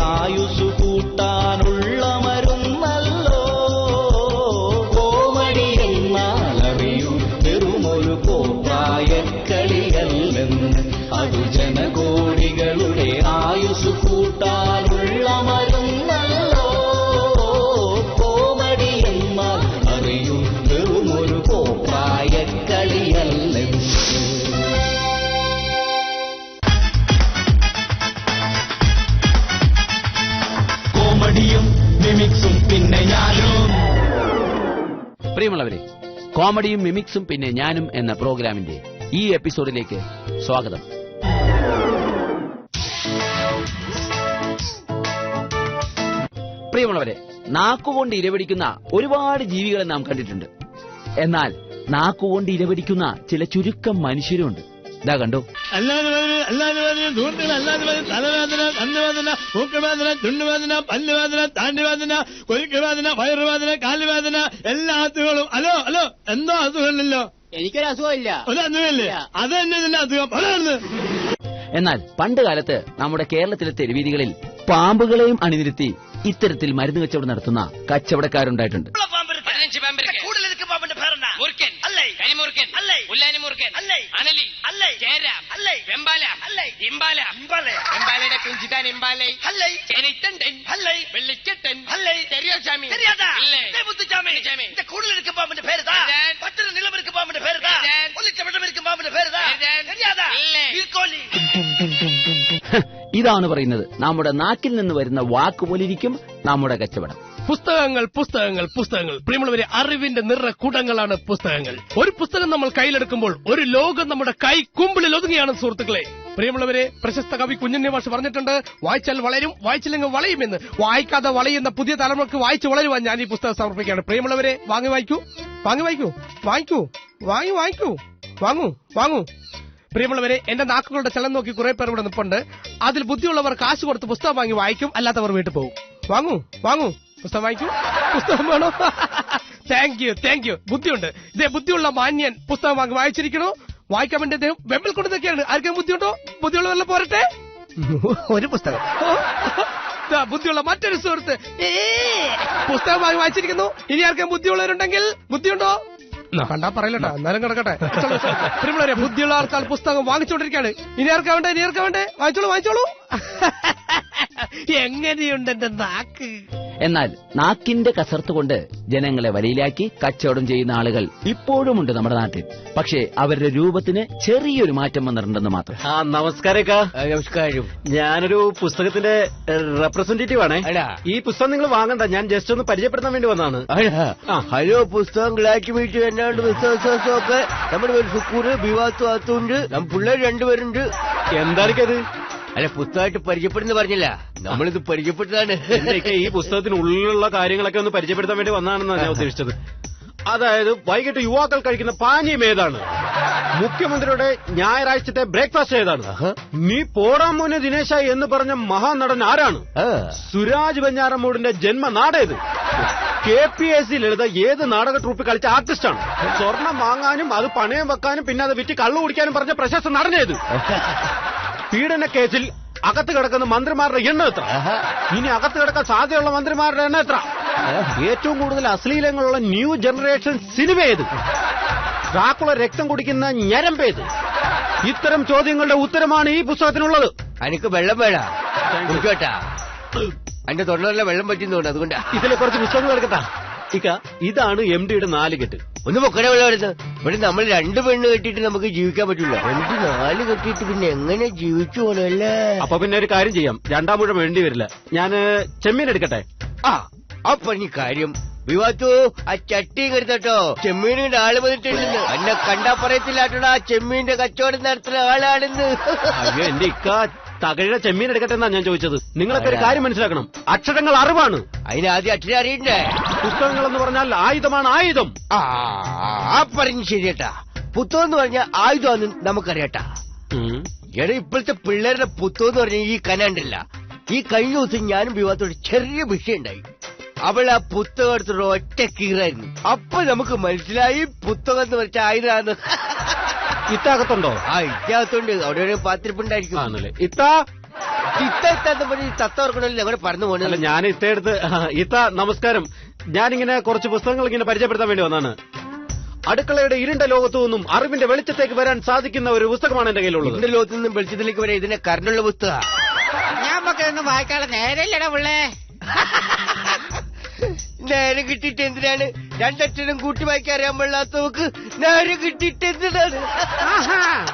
ആയുസ് കൂട്ടാനുള്ള മരുന്നല്ലോ. കോമഡി എന്നാലറിയൂ വെറുമൊരു കോപ്രായക്കളിയല്ലെന്ന്. അത് ജനകോടികളുടെ ആയുസ് കൂട്ടാനുള്ള മരുന്നല്ലോ. കോമഡി എന്നാൽ അറിയൂ വെറുമൊരു കോപ്രായക്കളിയല്ലെന്ന്. കോമഡിയും മിമിക്സും പിന്നെ ഞാനും. പ്രിയമുള്ളവരെ, കോമഡിയും മിമിക്സും പിന്നെ ഞാനും എന്ന പ്രോഗ്രാമിന്റെ ഈ എപ്പിസോഡിലേക്ക് സ്വാഗതം. പ്രിയമുള്ളവരെ, നാക്കുകൊണ്ട് ഇരപിടിക്കുന്ന ഒരുപാട് ജീവികളെ നാം കണ്ടിട്ടുണ്ട്. എന്നാൽ നാക്കുകൊണ്ട് ഇരപിടിക്കുന്ന ചില ചുരുക്കം മനുഷ്യരുണ്ട്. ഇതാ കണ്ടോ. തലവേദന, കണ്ണുവേദന, മൂക്കുവേദന, ചുണ്ടുവേദന, പല്ലുവേദന, താണ്ടിവേദന, കൊരുക്കുവേദന, വയറുവേദന, കാലുവേദന, എല്ലാ അസുഖങ്ങളും. ഹലോ ഹലോ, എന്തോ അസുഖമില്ലല്ലോ. എനിക്കൊരു അസുഖമില്ല. ഒരു അസുഖമില്ലേ? അത് തന്നെ ഇതിന്റെ അസുഖം. അതാണ്. എന്നാൽ പണ്ട് കാലത്ത് നമ്മുടെ കേരളത്തിലെ തെരുവീതികളിൽ പാമ്പുകളെയും അണിനിരത്തി ഇത്തരത്തിൽ മരുന്ന് കച്ചവടം നടത്തുന്ന കച്ചവടക്കാരുണ്ടായിട്ടുണ്ട്. ഇതാണ് പറയുന്നത്, നമ്മുടെ നാക്കിൽ നിന്ന് വരുന്ന വാക്കുപോലിരിക്കും നമ്മുടെ കച്ചവടം. പുസ്തകങ്ങൾ പുസ്തകങ്ങൾ പുസ്തകങ്ങൾ. പ്രിയമുള്ളവരെ, അറിവിന്റെ നിറക്കുടങ്ങളാണ് പുസ്തകങ്ങൾ. ഒരു പുസ്തകം നമ്മൾ കയ്യിലെടുക്കുമ്പോൾ ഒരു ലോകം നമ്മുടെ കൈ കുമ്പിളിൽ ഒതുങ്ങിയാണ് സുഹൃത്തുക്കളെ. പ്രിയമുള്ളവരെ, പ്രശസ്ത കവി കുഞ്ഞുണ്ണി മാഷ് പറഞ്ഞിട്ടുണ്ട്, വായിച്ചാൽ വളരും, വായിച്ചില്ലെങ്കിൽ വളയുമെന്ന്. വായിക്കാതെ വളയുന്ന പുതിയ തലമുറക്ക് വായിച്ചു വളരുവാൻ ഞാൻ ഈ പുസ്തകം സമർപ്പിക്കുകയാണ്. പ്രിയമുള്ളവരെ, വാങ്ങി വായിക്കൂ, വാങ്ങി വായിക്കൂ, വാങ്ങിക്കൂ, വാങ്ങി വായിക്കൂ, വാങ്ങൂ, വാങ്ങൂ. പ്രിയമുള്ളവരെ, എന്റെ നാക്കുകളുടെ ചലം നോക്കി കുറെ പേർ ഇവിടെ നിൽപ്പുണ്ട്. അതിൽ ബുദ്ധിയുള്ളവർ കാശ് കൊടുത്ത് പുസ്തകം വാങ്ങി വായിക്കും, അല്ലാത്തവർ വീട്ടിൽ പോകും. വാങ്ങൂ, വാങ്ങൂ, പുസ്തകം വായിക്കൂ. പുസ്തകം വേണോ? Thank you, thank you. ബുദ്ധിയുണ്ട്. ഇതേ ബുദ്ധിയുള്ള മാന്യൻ പുസ്തകം വാങ്ങി വായിച്ചിരിക്കണോ? വായിക്കാൻ വേണ്ടി അദ്ദേഹം വെമ്പിൽ കൊണ്ട് നിൽക്കുകയാണ്. ആർക്കും ബുദ്ധിയുണ്ടോ? ബുദ്ധിയുള്ളവരെല്ലാം പോരട്ടെ. ഒരു പുസ്തകം. ബുദ്ധിയുള്ള മറ്റൊരു സുഹൃത്ത് പുസ്തകം വാങ്ങി വായിച്ചിരിക്കുന്നു. ഇനി ആർക്കും ബുദ്ധിയുള്ളവരുണ്ടെങ്കിൽ ബുദ്ധിയുണ്ടോ? കണ്ടാ പറയില്ലട്ടോ, എന്നാലും കിടക്കട്ടെ. പ്രിയമുള്ളവരെ, ബുദ്ധിയുള്ള ആൾക്കാർ പുസ്തകം വാങ്ങിച്ചോണ്ടിരിക്കുകയാണ്. ഇനി ആർക്കാ വേണ്ടേ? ഇനി ആർക്കാ വേണ്ടേ? വായിച്ചോളൂ, വായിച്ചോളൂ. എങ്ങനെയുണ്ട് എന്റെ നാക്ക്? എന്നാൽ നാക്കിന്റെ കസർത്ത് കൊണ്ട് ജനങ്ങളെ വലയിലാക്കി കച്ചവടം ചെയ്യുന്ന ആളുകൾ ഇപ്പോഴുമുണ്ട് നമ്മുടെ നാട്ടിൽ. പക്ഷേ അവരുടെ രൂപത്തിന് ചെറിയൊരു മാറ്റം വന്നിട്ടുണ്ടെന്ന് മാത്രം. നമസ്കാരം. നമസ്കാരം. ഞാനൊരു പുസ്തകത്തിന്റെ റെപ്രസെന്റേറ്റീവ് ആണ്. ഈ പുസ്തകം നിങ്ങൾ വാങ്ങണ്ട, ഞാൻ ജസ്റ്റ് ഒന്ന് പരിചയപ്പെടുത്താൻ വേണ്ടി വന്നതാണ്. ഹലോ, പുസ്തകം ഗ്ലാറ്റ് എന്നാണ്ട് പുസ്തകമൊക്കെ നമ്മുടെ പേര് സുക്കൂറ്, ബിവാത്തു, ആത്തുണ്ട്. നമ്മ പിള്ളേർ രണ്ടുപേരുണ്ട്. എന്താണിക്കത്? അല്ല, പുസ്തകമായിട്ട് പരിചയപ്പെടുന്ന പറഞ്ഞില്ല, നമ്മളിത് പരിചയപ്പെട്ടതാണ്. ഈ പുസ്തകത്തിനുള്ളിലുള്ള കാര്യങ്ങളൊക്കെ ഒന്ന് പരിചയപ്പെടുത്താൻ വേണ്ടി വന്നതാണെന്നാണ് ഞാൻ ഉദ്ദേശിച്ചത്. അതായത് വൈകിട്ട് യുവാക്കൾ കഴിക്കുന്ന പാനീയം ഏതാണ്? മുഖ്യമന്ത്രിയുടെ ഞായറാഴ്ചത്തെ ബ്രേക്ക്ഫാസ്റ്റ് ഏതാണ്? നീ പോടാൻ മോനെ ദിനേശ എന്ന് പറഞ്ഞ മഹാനടൻ ആരാണ്? സുരാജ് വെഞ്ഞാറമ്മൂടിന്റെ ജന്മനാടേത്? KPSC ലളിത ഏത് നാടക ട്രൂപ്പിൽ കളിച്ച ആർട്ടിസ്റ്റാണ്? സ്വർണം വാങ്ങാനും അത് പണയം വെക്കാനും പിന്നെ അത് വിറ്റ് കള്ളു കുടിക്കാനും പറഞ്ഞ പ്രശസ്ത നടനേത്? പീഡന കേസിൽ അകത്ത് കിടക്കുന്ന മന്ത്രിമാരുടെ എണ്ണം എത്ര? ഇനി അകത്ത് കിടക്കാൻ സാധ്യതയുള്ള മന്ത്രിമാരുടെ എണ്ണം എത്ര? ഏറ്റവും കൂടുതൽ അശ്ലീലങ്ങളുള്ള ന്യൂ ജനറേഷൻ സിനിമ ഏത്? ഡ്രാക്കുള രക്തം കുടിക്കുന്ന ഞരമ്പേത്? ഇത്തരം ചോദ്യങ്ങളുടെ ഉത്തരമാണ് ഈ പുസ്തകത്തിനുള്ളത്. എനിക്ക് വെള്ളം വേണം കുടിക്കോട്ടാ. എന്റെ തൊണ്ടല്ല വെള്ളം പറ്റുന്നുണ്ട്, അതുകൊണ്ടാ. ഇതിലെ കുറച്ച് പുസ്തകങ്ങൾ എടുക്കട്ടാ. ഇതാണ് MDയുടെ 4 കെട്ട്. ഒന്ന് പൊക്കനെ വെള്ളം എടുത്ത്. ഇവിടെ നമ്മൾ 2 പെണ്ണ് കെട്ടിയിട്ട് നമുക്ക് ജീവിക്കാൻ പറ്റില്ല. എനിക്ക് 4 കെട്ടിയിട്ട് പിന്നെ എങ്ങനെ ജീവിച്ചു പോലല്ലേ? അപ്പൊ പിന്നെ ഒരു കാര്യം ചെയ്യാം, 2 മുഴം വേണ്ടി വരില്ല. ഞാൻ ചെമ്മീൻ എടുക്കട്ടെ. അപ്പൊ ഈ കാര്യം വിവാത്തു ആ ചട്ടി കരുതട്ടോ. ചെമ്മീനിന്റെ ആള് വന്നിട്ടുണ്ടെന്ന് എന്നെ കണ്ടാ പറയത്തില്ലാട്ടോടാ, ചെമ്മീന്റെ കച്ചവടം നടത്തുന്ന ആളാണെന്ന്. അയ്യോ, എന്റെ തകഴിയുടെ ചെമ്മീൻ എടുക്കട്ടെ എന്നാ ഞാൻ ചോദിച്ചത്. നിങ്ങളൊക്കെ ഒരു കാര്യം മനസ്സിലാക്കണം, അക്ഷരങ്ങൾ അറിവാണ്. അതിനാദ്യം അക്ഷരം അറിയണ്ടേ? പുസ്തകങ്ങൾ എന്ന് പറഞ്ഞാൽ ആയുധമാണ്, ആയുധം. പറഞ്ഞു ശരിയേട്ടാ. പുത്തകം എന്ന് പറഞ്ഞാൽ ആയുധമാണെന്ന് നമുക്കറിയട്ടാ. എടാ, ഇപ്പോഴത്തെ പിള്ളേരുടെ പുത്തകം എന്ന് പറഞ്ഞാൽ ഈ കനണ്ടല്ല. ഈ കഴിഞ്ഞ ദിവസം ഞാനും വിവാദത്തോട് ചെറിയ വിഷയം ഉണ്ടായി. അവൾ ആ പുത്തകം എടുത്തിട്ട് ഒറ്റ കീറായിരുന്നു. അപ്പൊ നമുക്ക് മനസ്സിലായി പുത്തകം എന്ന് പറഞ്ഞ ആയുധാന്ന്. ഇത്താകത്തുണ്ടോ? ഇത്താകത്തുണ്ട്. അവിടെ ഒരു പാത്തിരിപ്പുണ്ടായിരിക്കും. ഇത്താ ഇത്താന്ന് പറഞ്ഞ് ഈ തത്ത ഓർക്കണല്ലോ ഞങ്ങൾ പറഞ്ഞു അല്ല പോകണല്ലോ. ഞാൻ ഇത്തടുത്ത് ഇത്ത നമസ്കാരം. ഞാനിങ്ങനെ കുറച്ച് പുസ്തകങ്ങൾ ഇങ്ങനെ പരിചയപ്പെടുത്താൻ വേണ്ടി വന്നാണ്. അടുക്കളയുടെ ഇരുണ്ട ലോകത്തു നിന്നും അറിവിന്റെ വെളിച്ചത്തേക്ക് വരാൻ സാധിക്കുന്ന ഒരു പുസ്തകമാണ് എന്റെ കയ്യിലുള്ളത്. ഇതിന്റെ ലോകത്ത് നിന്നും വെളിച്ചത്തിലേക്ക് വരെ ഇതിനെ കരണ്ടുള്ള പുസ്തക. നമുക്കൊന്നും വായിക്കാനുള്ള നേരമില്ലടാ പിള്ളേ. നേരം കിട്ടിയിട്ട് എന്തിനാണ്? രണ്ടക്ഷരം കൂട്ടി വായിക്കാൻ അറിയാൻ പാടില്ലാത്തവർക്ക് നേരം കിട്ടിയിട്ട് എന്തിനാണ്?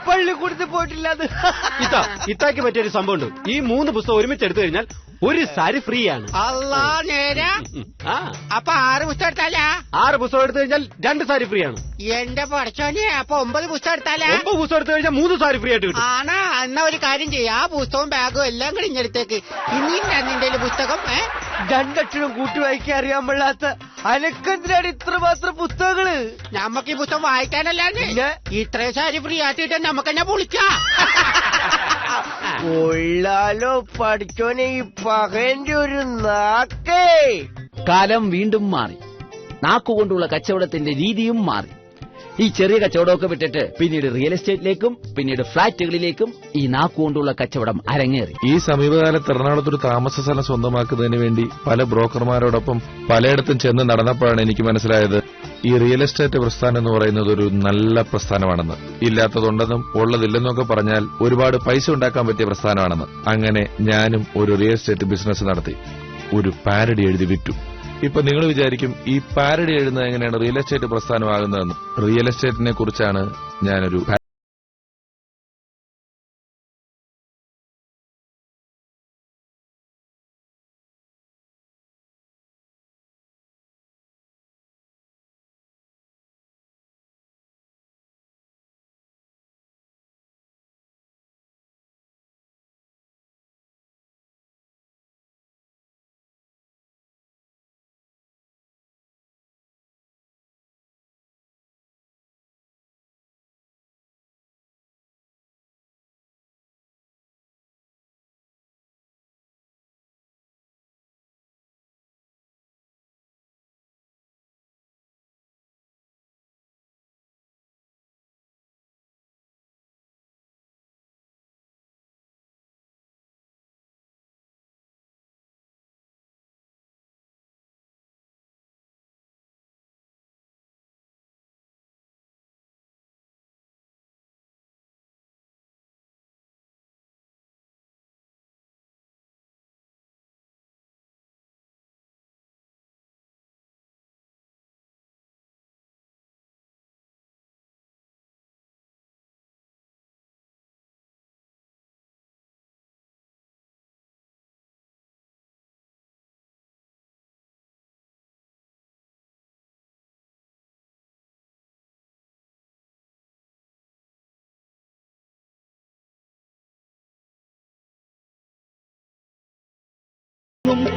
പള്ളിക്കൂടത്ത് പോയിട്ടില്ലാതെ. ഇത്താക്ക് പറ്റിയൊരു സംഭവമുണ്ട്. ഈ 3 പുസ്തകം ഒരുമിച്ച് എടുത്തു കഴിഞ്ഞാൽ ഒരു സാരി ഫ്രീ ആണ്. അല്ലാ നേരാ. ആ അപ്പൊ 6 പുസ്തകം എടുത്താലാ? 6 പുസ്തകം എടുത്തു കഴിഞ്ഞാൽ 2 സാരി ഫ്രീ ആണ്. എന്റെ പഠിച്ചോനെ, അപ്പൊ 9 പുസ്തകം എടുത്താലാ? 9 പുസ്തകം എടുത്തു കഴിഞ്ഞാൽ 3 സാരി ഫ്രീ ആയിട്ട് കിട്ടും. ആണാ? എന്നാ ഒരു കാര്യം ചെയ്യാം, ആ പുസ്തകവും ബാഗും എല്ലാം കൂടി ഇഞ്ഞെടുത്തേക്ക്. ഇനിയും നിന്റെ പുസ്തകം രണ്ടക്ഷരം കൂട്ടി വായിക്കാൻ അറിയാൻ പാടില്ലാത്ത അനക്കെന്തിനാണ് ഇത്രമാത്രം പുസ്തകങ്ങള്? നമ്മക്ക് ഈ പുസ്തകം വായിക്കാനല്ലാണ്ട് ഇത്രയും സാരി ഫ്രീ ആക്കിയിട്ട് നമുക്ക് തന്നെ പൊളിക്കാം. കൊള്ളാലോ പഠിച്ചോനെ ഈ പകന്റെ ഒരു നാക്കേ. കാലം വീണ്ടും മാറി. നാക്കുകൊണ്ടുള്ള കച്ചവടത്തിന്റെ രീതിയും മാറി. ഈ ചെറിയ കച്ചവടമൊക്കെ വിട്ടിട്ട് പിന്നീട് റിയൽ എസ്റ്റേറ്റിലേക്കും പിന്നീട് ഫ്ളാറ്റുകളിലേക്കും ഈ നാക്കുകൊണ്ടുള്ള കച്ചവടം അരങ്ങേറി. ഈ സമീപകാലത്ത് എറണാകുളത്തൊരു താമസ സ്ഥലം സ്വന്തമാക്കുന്നതിന് വേണ്ടി പല ബ്രോക്കർമാരോടൊപ്പം പലയിടത്തും ചെന്ന് നടന്നപ്പോഴാണ് എനിക്ക് മനസ്സിലായത് ഈ റിയൽ എസ്റ്റേറ്റ് പ്രസ്ഥാനം എന്ന് പറയുന്നത് ഒരു നല്ല പ്രസ്ഥാനമാണെന്ന്. ഇല്ലാത്തതുണ്ടെന്നും ഉള്ളതില്ലെന്നൊക്കെ പറഞ്ഞാൽ ഒരുപാട് പൈസ ഉണ്ടാക്കാൻ പറ്റിയ പ്രസ്ഥാനമാണെന്ന്. അങ്ങനെ ഞാനും ഒരു റിയൽ എസ്റ്റേറ്റ് ബിസിനസ് നടത്തി. ഒരു പാരഡി എഴുതി വിറ്റു. ഇപ്പൊ നിങ്ങൾ വിചാരിക്കും ഈ പാരഡി എഴുതുന്നത് എങ്ങനെയാണ് റിയൽ എസ്റ്റേറ്റ് പ്രസ്ഥാനമാകുന്നതെന്ന്. റിയൽ എസ്റ്റേറ്റിനെ കുറിച്ചാണ് ഞാനൊരു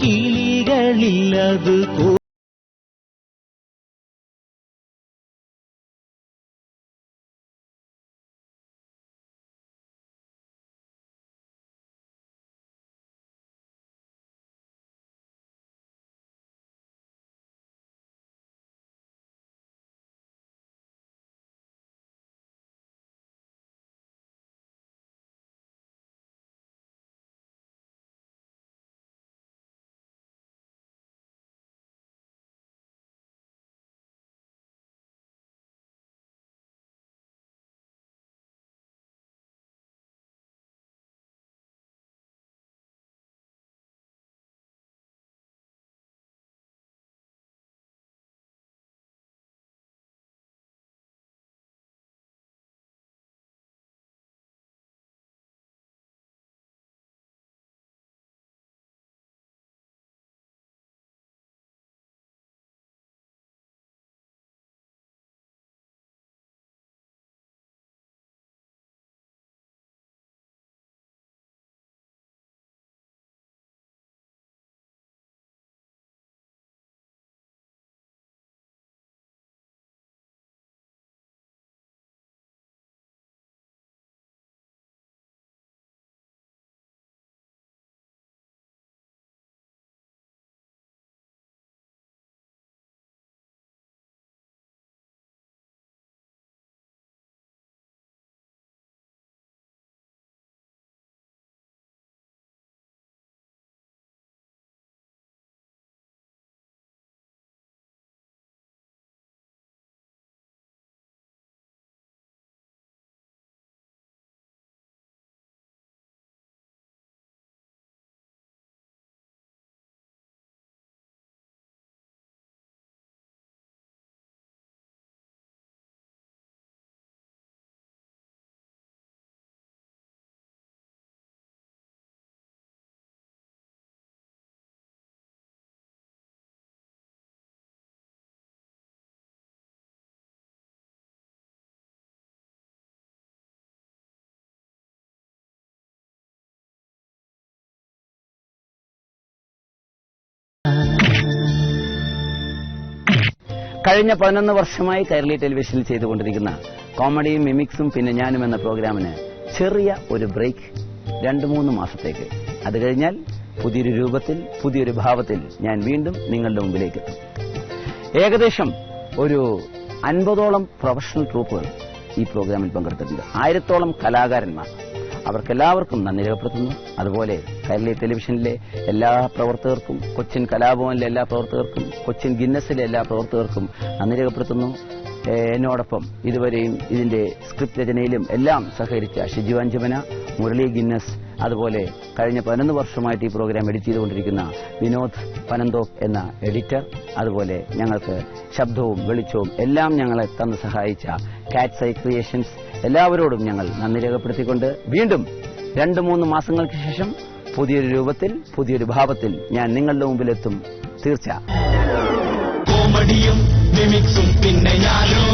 കിളികളില്ലത് കഴിഞ്ഞ 11 വർഷമായി കൈരളി ടെലിവിഷനിൽ ചെയ്തുകൊണ്ടിരിക്കുന്ന കോമഡിയും മിമിക്സും പിന്നെ ഞാനും എന്ന പ്രോഗ്രാമിന് ചെറിയ ഒരു ബ്രേക്ക് 2-3 മാസത്തേക്ക്. അത് കഴിഞ്ഞാൽ പുതിയൊരു രൂപത്തിൽ പുതിയൊരു ഭാവത്തിൽ ഞാൻ വീണ്ടും നിങ്ങളുടെ മുമ്പിലേക്ക് എത്തും. ഏകദേശം ഒരു 50ഓളം പ്രൊഫഷണൽ ട്രൂപ്പുകൾ ഈ പ്രോഗ്രാമിൽ പങ്കെടുത്തിട്ടുണ്ട്. 1000ഓളം കലാകാരന്മാർ. അവർക്കെല്ലാവർക്കും നന്ദി രേഖപ്പെടുത്തുന്നു. അതുപോലെ കൈരളി ടെലിവിഷനിലെ എല്ലാ പ്രവർത്തകർക്കും, കൊച്ചിൻ കലാഭവനിലെ എല്ലാ പ്രവർത്തകർക്കും, കൊച്ചിൻ ഗിന്നസിലെ എല്ലാ പ്രവർത്തകർക്കും നന്ദി രേഖപ്പെടുത്തുന്നു. എന്നോടൊപ്പം ഇതുവരെയും ഇതിന്റെ സ്ക്രിപ്റ്റ് രചനയിലും എല്ലാം സഹകരിച്ച ഷിജു അഞ്ചുമന, മുരളി ഗിന്നസ്, അതുപോലെ കഴിഞ്ഞ 11 വർഷമായിട്ട് ഈ പ്രോഗ്രാം എഡിറ്റ് ചെയ്തുകൊണ്ടിരിക്കുന്ന വിനോദ് പനന്തോപ്പ് എന്ന എഡിറ്റർ, അതുപോലെ ഞങ്ങൾക്ക് ശബ്ദവും വെളിച്ചവും എല്ലാം ഞങ്ങളെ തന്ന് സഹായിച്ച കാറ്റ്സ് ഐ ക്രിയേഷൻസ്, എല്ലാവരോടും ഞങ്ങൾ നന്ദി രേഖപ്പെടുത്തിക്കൊണ്ട് വീണ്ടും 2-3 മാസങ്ങൾക്ക് ശേഷം പുതിയൊരു രൂപത്തിൽ പുതിയൊരു ഭാവത്തിൽ ഞാൻ നിങ്ങളുടെ മുമ്പിലെത്തും. തീർച്ച കോമഡിയും മിമിക്സും പിന്നെ ഞാനും